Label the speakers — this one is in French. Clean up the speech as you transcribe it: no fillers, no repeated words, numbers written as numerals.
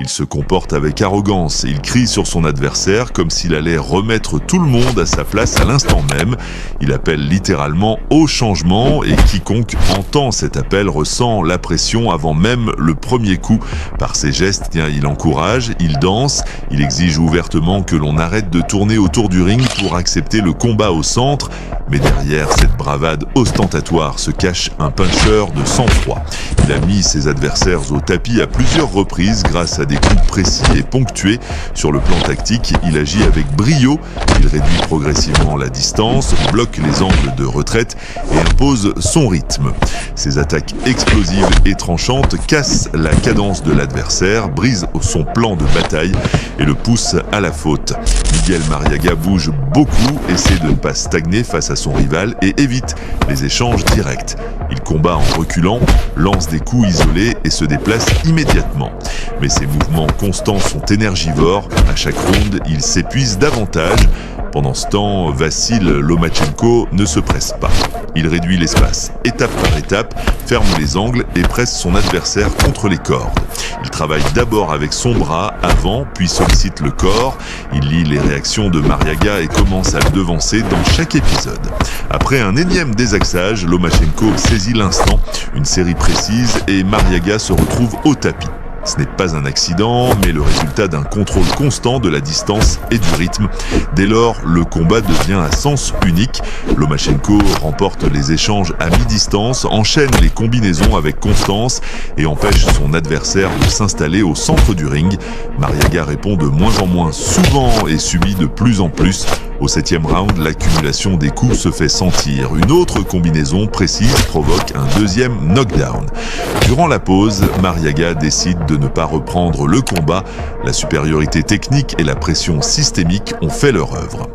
Speaker 1: Il se comporte avec arrogance et il crie sur son adversaire comme s'il allait remettre tout le monde à sa place à l'instant même. Il appelle littéralement au changement et quiconque entend cet appel ressent la pression avant même le premier coup. Par ses gestes, il encourage, il danse, il exige ouvertement que l'on arrête de tourner autour du ring pour accepter le combat au centre. Mais derrière cette bravade ostentatoire se cache un puncher de sang-froid. Il a mis ses adversaires au tapis à plusieurs reprises grâce à des coups précis et ponctués. Sur le plan tactique, il agit avec brio. Il réduit progressivement la distance, bloque les angles de retraite et impose son rythme. Ses attaques explosives et tranchantes cassent la cadence de l'adversaire, brisent son plan de bataille et le poussent à la faute. Miguel Marriaga bouge beaucoup, essaie de ne pas stagner face à son rival et évite les échanges directs. Il combat en reculant, lance des coups isolés et se déplace immédiatement. Mais ses mouvements constants sont énergivores. À chaque ronde, il s'épuise davantage. Pendant ce temps, Vassil Lomachenko ne se presse pas. Il réduit l'espace étape par étape, ferme les angles et presse son adversaire contre les cordes. Il travaille d'abord avec son bras avant, puis sollicite le corps. Il lit les réactions de Marriaga et commence à le devancer dans chaque épisode. Après un énième désaxage, Lomachenko saisit l'instant, une série précise et Marriaga se retrouve au tapis. Ce n'est pas un accident, mais le résultat d'un contrôle constant de la distance et du rythme. Dès lors, le combat devient à sens unique. Lomachenko remporte les échanges à mi-distance, enchaîne les combinaisons avec constance et empêche son adversaire de s'installer au centre du ring. Marriaga répond de moins en moins souvent et subit de plus en plus. Au 7e round, l'accumulation des coups se fait sentir. Une autre combinaison précise provoque un deuxième knockdown. Durant la pause, Marriaga décide de ne pas reprendre le combat. La supériorité technique et la pression systémique ont fait leur œuvre.